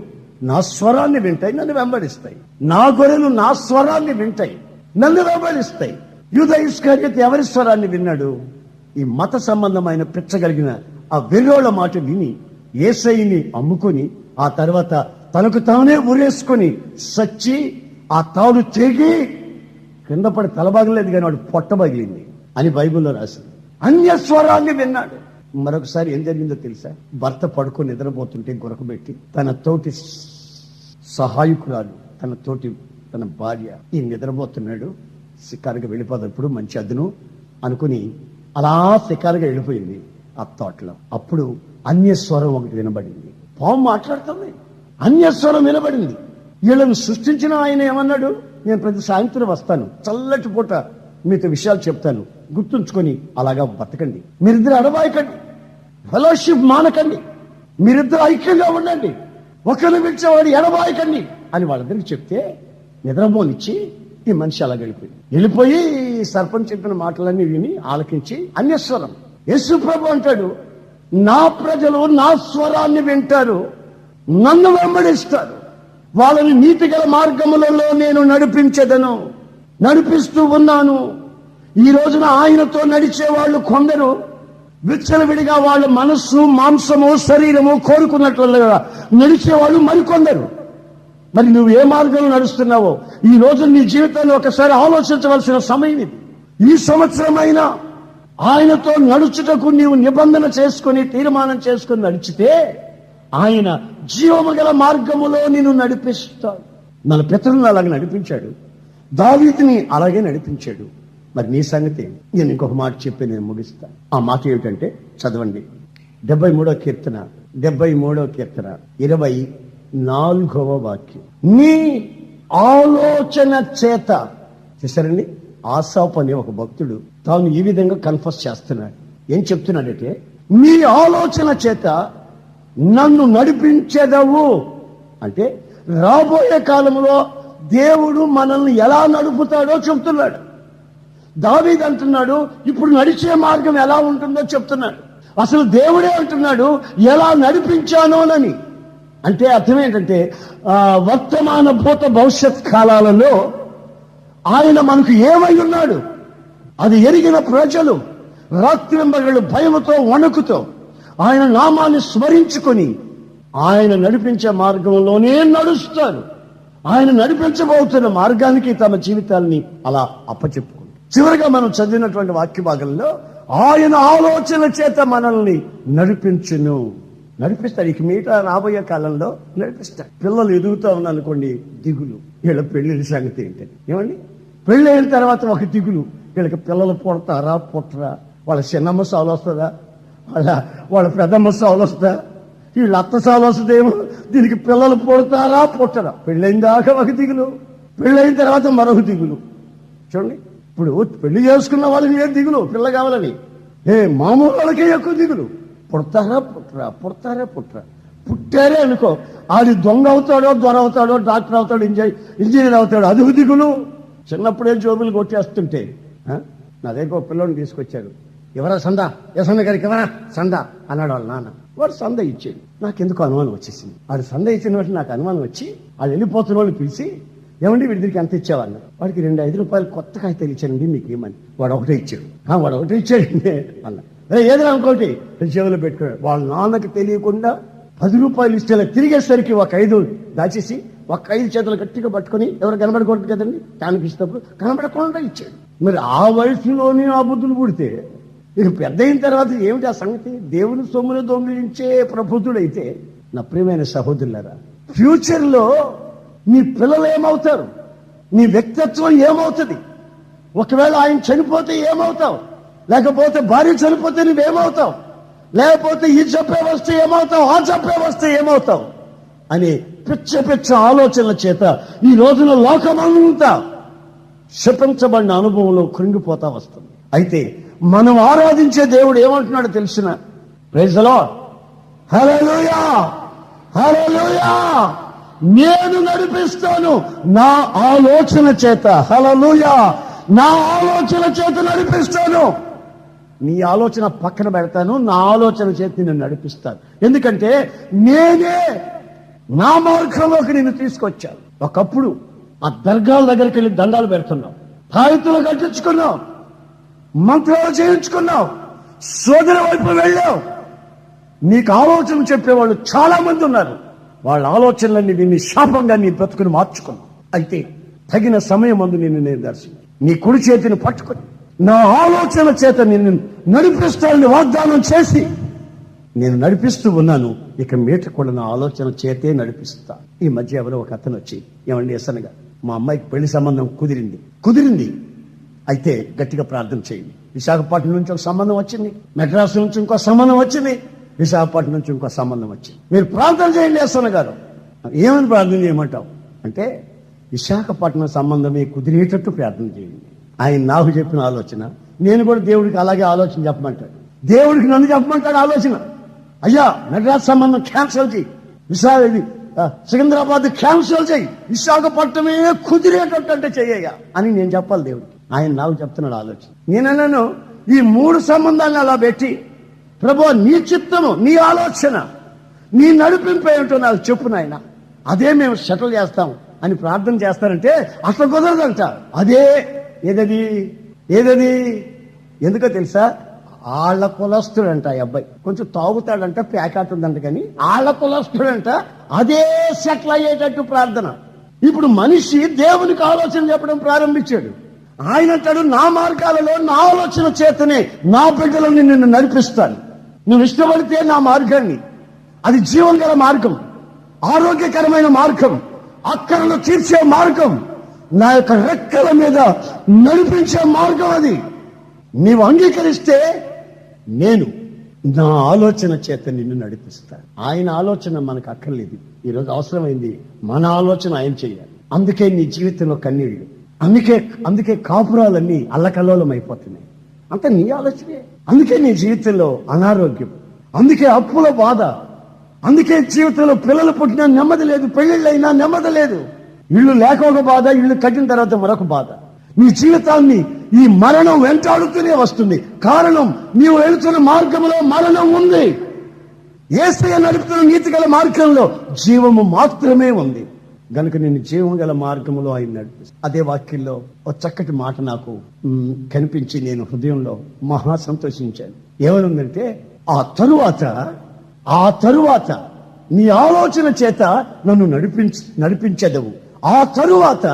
నా స్వరాన్ని వింటాయి, నన్ను వెంబడిస్తాయి. నా గొర్రెలు నా స్వరాన్ని వింటాయి, నన్ను వెంబడిస్తాయి. యూదా ఇస్కరియోతు ఎవరి స్వరాన్ని విన్నాడు? ఈ మత సంబంధమైన పిచ్చగలిగిన ఆ వెర్రోళ్ళ మాట విని యేసయ్యని అమ్ముకొని, ఆ తర్వాత తనకు తానే ఉరేసుకొని సచ్చి, ఆ తాడు తెగి కింద పడి తలబాగలేదు కానీ వాడు పొట్ట పగిలింది అని బైబిల్లో రాసింది. అన్య స్వరాన్ని విన్నాడు. మరొకసారి ఏం జరిగిందో తెలుసా? భర్త పడుకొని నిద్రపోతుంటే గురకబెట్టి తన తోటి సహాయకురాలు, తన భార్య, ఈ నిద్రపోతున్నాడు, శికారుగా వెళ్ళిపోతాడు, ఇప్పుడు మంచి అదును అనుకుని అలా శికారుగా వెళ్ళిపోయింది ఆ తోటలో. అప్పుడు అన్యస్వరం ఒకటి వినబడింది. పాము మాట్లాడుతుంది, అన్యస్వరం వినబడింది. వీళ్ళను సృష్టించిన ఆయన ఏమన్నాడు? నేను ప్రతి సాయంత్రం వస్తాను, చల్లటి పూట మీతో విషయాలు చెప్తాను, గుర్తుంచుకొని అలాగా బతకండి, మీరిద్దరు అడబాయకండి, ఫెలోషిప్ మానకండి, మీరిద్దరు ఐక్యంగా ఉండండి, ఒకరిని పిలిచేవాడు ఎడబాయకండి అని వాళ్ళందరికీ చెప్తే నిద్రపోనిచ్చి ఈ మనిషి అలా వెళ్ళిపోయి సర్పంచ్ చెప్పిన మాటలన్నీ విని ఆలకించి అన్యస్వరం. యేసు ప్రభు అంటాడు, నా ప్రజలు నా స్వరాన్ని వింటారు, నన్ను వెంబడిస్తారు, వాళ్ళని నీతిగల మార్గములలో నేను నడిపిస్తూ ఉన్నాను. ఈ రోజున ఆయనతో నడిచే వాళ్ళు కొందరు విచ్చలవిడిగా వాళ్ళ మనస్సు, మాంసము, శరీరము కోరుకున్నట్లుగా నడిచేవాళ్ళు మరికొందరు. మరి నువ్వు ఏ మార్గంలో నడుస్తున్నావో ఈ రోజు నీ జీవితాన్ని ఒకసారి ఆలోచించవలసిన సమయం ఇది. ఈ సంవత్సరమైనా ఆయనతో నడుచుటకు నీవు నిబంధన చేసుకుని, తీర్మానం చేసుకుని నడిచితే ఆయన జీవము గల మార్గములో నిన్ను నడిపిస్తాడు. మన పితరులను అలాగే నడిపించాడు, దావీదుని అలాగే నడిపించాడు. మరి నీ సంగతి? నేను ఇంకొక మాట చెప్పి నేను ముగిస్తా. ఆ మాట ఏమిటంటే చదవండి, 73వ కీర్తన 24వ వాక్యం. నీ ఆలోచన చేత. చూసారండి, ఆసాపు అనే ఒక భక్తుడు తాను ఈ విధంగా కన్ఫర్స్ చేస్తున్నాడు. ఏం చెప్తున్నాడంటే, నీ ఆలోచన చేత నన్ను నడిపించేదవు. అంటే రాబోయే కాలంలో దేవుడు మనల్ని ఎలా నడుపుతాడో చెప్తున్నాడు. దావీదు అంటున్నాడు, ఇప్పుడు నడిచే మార్గం ఎలా ఉంటుందో చెప్తున్నాడు. అసలు దేవుడే అంటున్నాడు, ఎలా నడిపించానోనని. అంటే అర్థం ఏంటంటే, వర్తమాన భూత భవిష్యత్ కాలాలలో ఆయన మనకు ఏమై ఉన్నాడు అది ఎరిగిన ప్రజలు రాత్రింబగళ్ళు భయముతో వణుకుతో ఆయన నామాన్ని స్మరించుకొని ఆయన నడిపించే మార్గంలోనే నడుస్తారు. ఆయన నడిపించబోతున్న మార్గానికి తమ జీవితాన్ని అలా అప్పచెప్పుకుంటారు. చివరిగా మనం చదివినటువంటి వాక్య భాగంలో ఆయన ఆలోచన చేత మనల్ని నడిపిస్తాడు. ఇక మిగతా రాబోయే కాలంలో నడిపిస్తాడు. పిల్లలు ఎదుగుతా ఉన్నారనుకోండి, దిగులు. వీళ్ళ పెళ్లి సంగతి ఏంటంటే, ఏమండి, పెళ్లి అయిన తర్వాత ఒక దిగులు. వీళ్ళకి పిల్లలు పుడతారా పుట్టరా, వాళ్ళ చిన్నమ్మ సాలు వస్తుందా, వాళ్ళ పెద్దమ్మ సాలు వస్తుందా, వీళ్ళ అత్త సాలు వస్తుందేమో, దీనికి పిల్లలు పుడతారా పుట్టరా. పెళ్ళైన దాకా ఒక దిగులు, పెళ్ళైన తర్వాత మరొక దిగులు. చూడండి, ఇప్పుడు పెళ్లి చేసుకున్న వాళ్ళకి ఏ దిగులు, పిల్ల కావాలని. మామూలు వాళ్ళకే ఎక్కువ దిగులు. పుడతారా పుట్టరా. పుట్టారే అనుకో, ఆడి దొంగ అవుతాడో, దొర అవుతాడో, డాక్టర్ అవుతాడో, ఇంజనీర్ అవుతాడో, అది దిగులు. చిన్నప్పుడే జోబులు కొట్టేస్తుంటే నా దగ్గర ఒక పిల్లోని తీసుకొచ్చాడు. ఎవరా సందా, యసన్న గారికి ఎవరా సందా అన్నాడు వాళ్ళ నాన్న. వాడు సంద ఇచ్చాడు. నాకెందుకు అనుమానం వచ్చేసింది. వాడు సంద ఇచ్చిన వాటి నాకు అనుమానం వచ్చి వాళ్ళు వెళ్ళిపోతున్న వాళ్ళు పిలిచి, ఏమండి వీడి దగ్గరికి ఎంత ఇచ్చావన్న. వాడికి 2-5 రూపాయలు కొత్త కాగితాలు ఇచ్చానండి, మీకు ఏమని. వాడు ఒకటే ఇచ్చాడు అన్న. ఏదైనా ఇంకోటి చెవులో పెట్టుకున్నాడు. వాళ్ళ నాన్నకి తెలియకుండా 10 రూపాయలు ఇస్తే తిరిగేసరికి ఒక 5 దాచేసి ఒక 5 చేతులు గట్టిగా పట్టుకొని, ఎవరు కనబడకూడదు కదండి, తానికి ఇచ్చినప్పుడు కనబడకుండా ఇచ్చాడు. మరి ఆ వయసులోనే ఆ బుద్ధులు పుడితే ఇక పెద్ద అయిన తర్వాత ఏమిటి ఆ సంగతి? దేవుని సొమ్మును దొంగిలించే ప్రబుద్ధుడైతే నా ప్రియమైన సహోదరులారా, ఫ్యూచర్ లో నీ పిల్లలు ఏమవుతారు, నీ వ్యక్తిత్వం ఏమవుతుంది, ఒకవేళ ఆయన చనిపోతే ఏమవుతావు, లేకపోతే భార్య చనిపోతే నువ్వేమవుతావు, లేకపోతే ఈ చెప్పే వస్తే ఏమవుతావు, ఆ చెప్పే వస్తే ఏమవుతావు అని పిచ్చ ఆలోచనల చేత ఈ రోజున లోకమంతా శపించబడిన అనుభవంలో కృంగిపోతా వస్తుంది. అయితే మనం ఆరాధించే దేవుడు ఏమంటున్నాడు తెలిసిన? ప్రైజ్ ది లార్డ్, హల్లెలూయా, హల్లెలూయా. నేను నడిపిస్తాను నా ఆలోచన చేత, హల్లెలూయా, నా ఆలోచన చేత నడిపిస్తాను. నీ ఆలోచన పక్కన పెడతాను, నా ఆలోచన చేత నిన్ను నడిపిస్తాను. ఎందుకంటే నేనే నా మార్గంలోకి నిన్ను తీసుకొచ్చాను. ఒకప్పుడు ఆ దర్గాల దగ్గరికి వెళ్ళి దండాలు పెడుతున్నావు, తాయితులు కట్టించుకున్నావు, మంత్రాలు చేయించుకున్నావు, సోదర వైపు వెళ్ళావు. నీకు ఆలోచన చెప్పేవాళ్ళు చాలా మంది ఉన్నారు. వాళ్ళ ఆలోచనలన్నీ నిన్ను శాపంగా నీ బ్రతుకుని మార్చుకున్నావు. అయితే తగిన సమయం ముందు నేను దర్శనం నీ కుడి చేతిని పట్టుకొని నా ఆలోచన చేత నిన్ను నడిపిస్తానని వాగ్దానం చేసి నేను నడిపిస్తూ ఉన్నాను. ఇక మీట కూడా నా ఆలోచన చేతే నడిపిస్తా. ఈ మధ్య ఎవరో ఒక అతను వచ్చి, ఏమండి ఎసనగా మా అమ్మాయికి పెళ్లి సంబంధం కుదిరింది, అయితే గట్టిగా ప్రార్థన చేయండి. విశాఖపట్నం నుంచి ఒక సంబంధం వచ్చింది, మెడ్రాస్ నుంచి ఇంకో సంబంధం వచ్చింది, విశాఖపట్నం నుంచి ఇంకో సంబంధం వచ్చింది. మీరు ప్రార్థన చేయండి ఎసన్న గారు. ఏమని ప్రార్థన చేయమంటావు అంటే, విశాఖపట్నం సంబంధమే కుదిరేటట్టు ప్రార్థన చేయండి. ఆయన నాకు చెప్పిన ఆలోచన, నేను కూడా దేవుడికి అలాగే ఆలోచన చెప్పమంటాడు. దేవుడికి నన్ను చెప్పమంటాడు ఆలోచన. అయ్యా మెడ్రాస్ సంబంధం క్యాన్సిల్ చేయి, సికింద్రాబాద్ క్యాన్సిల్ చేయి, విశాఖపట్నమే కుదిరేటట్టు అంటే చెయ్యయ్యా అని నేను చెప్పాలి దేవుడికి. ఆయన నాకు చెప్తున్నాడు ఆలోచన. నేనన్నాను, ఈ 3 సంబంధాలను అలా పెట్టి, ప్రభు నీ చిత్తము, నీ ఆలోచన, నీ నడిపింపు ఏమిటో నాకు చెప్పు నాయన, అదే మేము సెటిల్ చేస్తాం అని ప్రార్థన చేస్తారంటే అసలు కుదరదంట. అదే ఏదది ఎందుకో తెలుసా? ఆళ్ల కులస్తుడంట. ఈ అబ్బాయి కొంచెం తాగుతాడంట, ప్యాకెట్ ఉందంట, కానీ ఆళ్ల కులస్తుడంట. అదే సెటిల్ అయ్యేటట్టు ప్రార్థన. ఇప్పుడు మనిషి దేవునికి ఆలోచన చెప్పడం ప్రారంభించాడు. ఆయన అంటాడు, నా మార్గాలలో నా ఆలోచన చేతనే నా బిడ్డలను నిన్ను నడిపిస్తాను. నువ్వు ఇష్టపడితే నా మార్గాన్ని, అది జీవం గల మార్గం, ఆరోగ్యకరమైన మార్గం, అక్కరలు తీర్చే మార్గం, నా యొక్క రెక్కల మీద నడిపించే మార్గం అది. నీవు అంగీకరిస్తే నేను నా ఆలోచన చేత నిన్ను నడిపిస్తాను. ఆయన ఆలోచన మనకు అక్కర్లేదు. ఈరోజు అవసరమైంది మన ఆలోచన ఆయన చేయాలి. అందుకే నీ జీవితంలో కన్నీళ్లు, అందుకే కాపురాలన్నీ అల్లకల్లోలం అయిపోతున్నాయి. అంత నీ ఆలోచనే. అందుకే నీ జీవితంలో అనారోగ్యం, అందుకే అప్పుల బాధ, అందుకే జీవితంలో పిల్లలు పుట్టినా నెమ్మది లేదు, పెళ్లిళ్ళైనా నెమ్మది లేదు. ఇల్లు లేక ఒక బాధ, ఇల్లు కట్టిన తర్వాత మరొక బాధ. నీ జీవితాన్ని ఈ మరణం వెంటాడుతూనే వస్తుంది. కారణం, నీవు వెళుతున్న మార్గంలో మరణం ఉంది. యేసయ్య నడుపుతున్న నీతి గల మార్గంలో జీవము మాత్రమే ఉంది. గనుక నేను జీవం గల మార్గంలో ఆయన నడిపిస్తాను. అదే వాక్యంలో ఒక చక్కటి మాట నాకు కనిపించి నేను హృదయంలో మహా సంతోషించాను. ఏమనుందంటే, ఆ తరువాత నీ ఆలోచన చేత నన్ను నడిపించదవు, ఆ తరువాత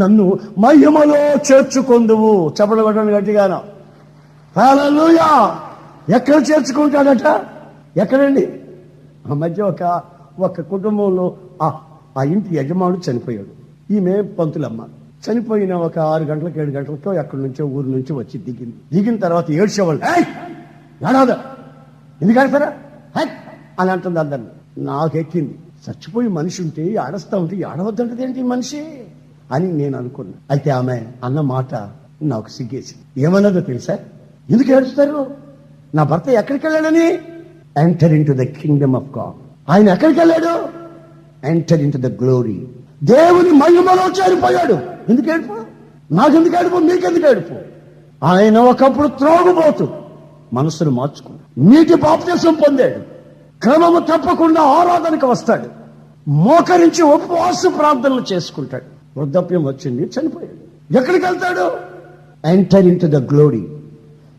నన్ను మహిమలో చేర్చుకొందువు. చెప్పడం గట్టిగాను హల్లెలూయా. ఎక్కడ చేర్చుకుంటాడట? ఎక్కడండి? ఆ మధ్య ఒక కుటుంబంలో ఆ ఇంటి యజమానుడు చనిపోయాడు. ఈమె పంతులమ్మ. చనిపోయిన ఒక 6 గంటలకు 7 గంటలతో ఎక్కడి నుంచో ఊరు నుంచి వచ్చి దిగిన తర్వాత ఏడ్చేవాళ్ళు, ఏడాదా ఎందుకు ఆడతారా అని అంటుంది అందరిని. నాకెక్కింది. చచ్చిపోయి మనిషి ఉంటే ఆడస్తా ఉంటే ఆడవద్దంటది ఏంటి మనిషి అని నేను అనుకున్నా. అయితే ఆమె అన్న మాట నాకు సిగ్గేసింది. ఏమన్నదో తెలుసా? ఎందుకు ఏడుస్తారు? నా భర్త ఎక్కడికి వెళ్ళాడని. Enter into the kingdom of God. ఆయన ఎక్కడికి వెళ్ళాడు? Enter into the glory. దేవుని మహిమలో చేరిపోయాడు. ఎందుకు ఏడుపు? నాకెందుకు ఏడుపు? మీకెందుకు ఏడుపు? ఆయన ఒకప్పుడు త్రోగుబోతు మనసును మార్చుకున్నాడు. నీటి బాప్తిసం పొందాడు. క్రమము తప్పకుండా ఆరాధనకు వస్తాడు. మోకరించి ఉపవాస ప్రార్థనలు చేసుకుంటాడు. వృద్ధాప్యం వచ్చింది, చనిపోయాడు. ఎక్కడికి వెళ్తాడు? Enter into the glory.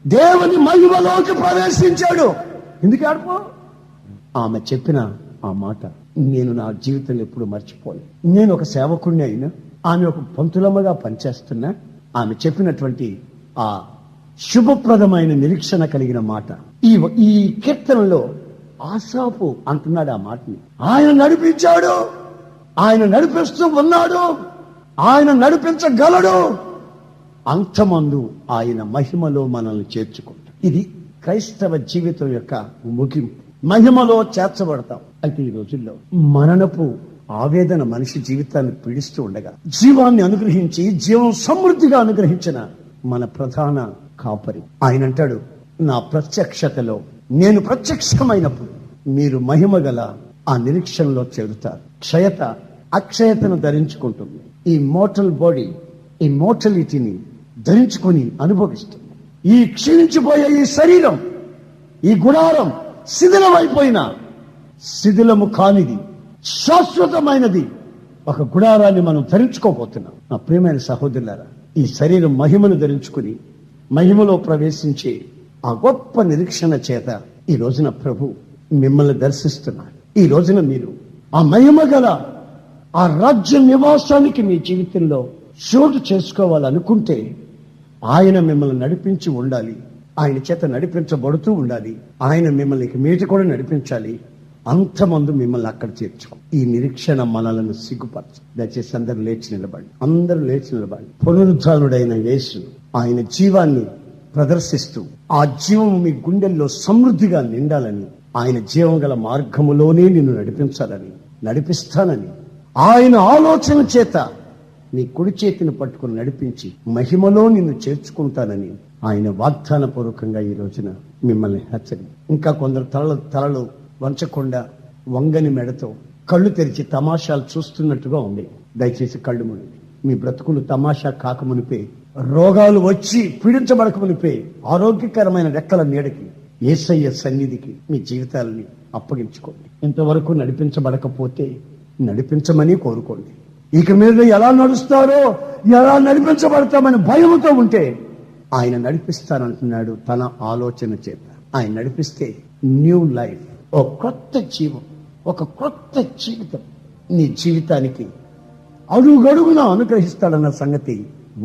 దేవుని మహిమలోకి ప్రవేశించాడు. ఎందుకు ఏడుపు? ఆమె చెప్పిన ఆ మాట నేను నా జీవితంలో ఎప్పుడు మర్చిపోలేదు. నేను ఒక సేవకుడిని అయినా, ఆమె ఒక పంతులమ్మగా పనిచేస్తున్నా, ఆమె చెప్పినటువంటి ఆ శుభప్రదమైన నిరీక్షణ కలిగిన మాట. ఈ కీర్తనలో ఆసాపు అంటున్నాడు ఆ మాటని. ఆయన నడిపించాడు, ఆయన నడిపిస్తూ ఉన్నాడు, ఆయన నడిపించగలడు. అంతమందు ఆయన మహిమలో మనల్ని చేర్చుకుంటాడు. ఇది క్రైస్తవ జీవితం యొక్క ముగింపు. మహిమలో చేర్చబడతాం. అయితే ఈ రోజుల్లో మరణపు ఆవేదన మనిషి జీవితాన్ని పీడిస్తూ ఉండగా, జీవాన్ని అనుగ్రహించి జీవం సమృద్ధిగా అనుగ్రహించిన మన ప్రధాన కాపరి ఆయన అంటాడు, నా ప్రత్యక్షతలో నేను ప్రత్యక్షమైనప్పుడు మీరు మహిమ గల ఆ నిరీక్షణలో చేరుతారు. అక్షయతను ధరించుకుంటుంది. ఈ మోర్టల్ బాడీ, ఈ మోర్టలిటీని ధరించుకొని అనుభవిస్తుంది. ఈ క్షీణించిపోయే ఈ శరీరం, ఈ గుడారం శిథిలమైపోయిన శిథిలము కానిది, శాశ్వతమైనది ఒక గుడారాన్ని మనం ధరించుకోబోతున్నాం. నా ప్రియమైన సహోదరులారా, ఈ శరీరం మహిమను ధరించుకుని మహిమలో ప్రవేశించే ఆ గొప్ప నిరీక్షణ చేత ఈ రోజున ప్రభు మిమ్మల్ని దర్శిస్తున్నాడు. ఈ రోజున మీరు ఆ మహిమ గల ఆ రాజ్య నివాసానికి మీ జీవితంలో చోటు చేసుకోవాలనుకుంటే ఆయన మిమ్మల్ని నడిపించి ఉండాలి. ఆయన చేత నడిపించబడుతూ ఉండాలి. ఆయన మిమ్మల్ని మీటి కూడా నడిపించాలి. అంతమంది మిమ్మల్ని అక్కడ చేర్చుకో. ఈ నిరీక్షణ మనలను సిగ్గుపరచు. దయచేసి అందరూ లేచి నిలబడి పునరుద్ధానుడైన యేసు ఆయన జీవాన్ని ప్రదర్శిస్తూ ఆ జీవం మీ గుండెల్లో సమృద్ధిగా నిండాలని, ఆయన జీవం గల మార్గములోనే నిన్ను నడిపిస్తానని ఆయన ఆలోచన చేత నీ కుడి చేతిని పట్టుకుని నడిపించి మహిమలో నిన్ను చేర్చుకుంటానని ఆయన వాగ్దాన పూర్వకంగా ఈ రోజున మిమ్మల్ని హెచ్చరి. ఇంకా కొందరు తలలు వంచకుండా వంగని మెడతో కళ్ళు తెరిచి తమాషాలు చూస్తున్నట్టుగా ఉంది. దయచేసి కళ్ళు మూడండి. మీ బ్రతుకులు తమాషా కాకమునిపే, రోగాలు వచ్చి పీడించబడకమునిపే ఆరోగ్యకరమైన రెక్కల నీడకి, యేసయ్య సన్నిధికి మీ జీవితాలని అప్పగించుకోండి. ఇంతవరకు నడిపించబడకపోతే నడిపించమని కోరుకోండి. ఇక మీద ఎలా నడుస్తారో, ఎలా నడిపించబడతామని భయముతో ఉంటే ఆయన నడిపిస్తానంటున్నాడు తన ఆలోచన చేత. ఆయన నడిపిస్తే న్యూ లైఫ్, ఒక కొత్త జీవితం నీ జీవితానికి అడుగడుగునా అనుగ్రహిస్తాడన్న సంగతి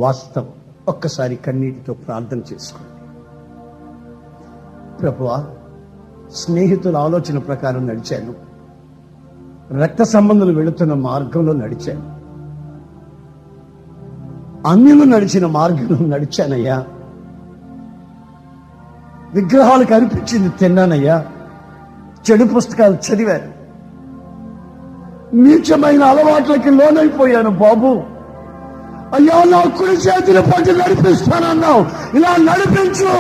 వాస్తవం. ఒక్కసారి కన్నీటితో ప్రార్థన చేసుకోండి. ప్రభువా, స్నేహితుల ఆలోచన ప్రకారం నడిచాను, రక్త సంబంధులు వెళుతున్న మార్గంలో నడిచాను. అన్యులు నడిచిన మార్గంలో నడిచానయ్యా. విగ్రహాలకు అనిపించింది తిన్నానయ్యా. చెడు పుస్తకాలు చదివాను. నీచమైన అలవాట్లకి లోనైపోయాను బాబు. అయ్యా, నా కుడి చేతిని పట్టి నడిపిస్తానన్నావు, ఇలా నడిపించు.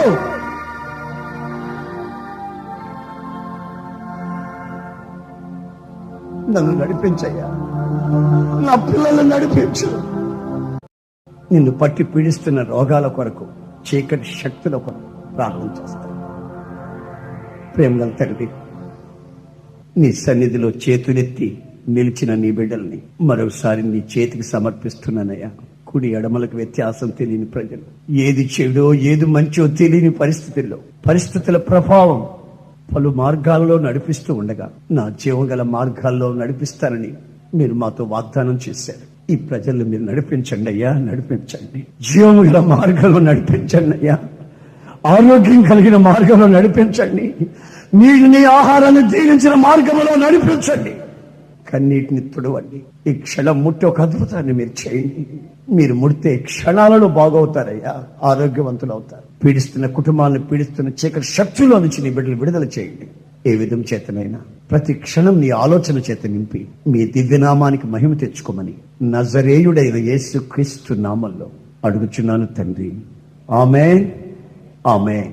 నన్ను నడిపించయ్యా, నా పిల్లల్ని నడిపించు. నిన్ను పట్టి పీడిస్తున్న రోగాల కొరకు, చీకటి శక్తుల కొరకు ప్రార్థన చేస్తాను. ప్రేమగల తండ్రి, నీ సన్నిధిలో చేతులెత్తి నిలిచిన నీ బిడ్డల్ని మరోసారి నీ చేతికి సమర్పిస్తున్నానయ్యా. కుడి ఎడమలకు వ్యత్యాసం తెలియని ప్రజలు, ఏది చెడో ఏది మంచో తెలియని పరిస్థితుల ప్రభావం పలు మార్గాల్లో నడిపిస్తూ ఉండగా నా జీవం గల మార్గాల్లో నడిపిస్తానని మీరు మాతో వాగ్దానం చేశారు. ఈ ప్రజలను మీరు నడిపించండి అయ్యా, నడిపించండి. జీవం గల మార్గంలో నడిపించండి అయ్యా. ఆరోగ్యం కలిగిన మార్గంలో నడిపించండి. నీటిని ఆహారాన్ని దీవించిన మార్గంలో నడిపించండి. కన్నీటిని తుడవండి. ఈ క్షణం ముట్టి ఒక అద్భుతాన్ని మీరు చేయండి. మీరు ముడితే క్షణాలలో బాగవుతారయ్యా, ఆరోగ్యవంతులు అవుతారు. పీడిస్తున్న కుటుంబాలను, పీడిస్తున్న చీకటి శక్తుల్లో నుంచి నీ బిడ్డలు విడుదల చేయండి. ఏ విధం చేతనైనా ప్రతి క్షణం నీ ఆలోచన చేత నింపి మీ దివ్యనామానికి మహిమ తెచ్చుకోమని నజరేయుడైన యేసుక్రీస్తు నామంలో అడుగుచున్నాను తండ్రి. ఆమేన్, ఆమేన్.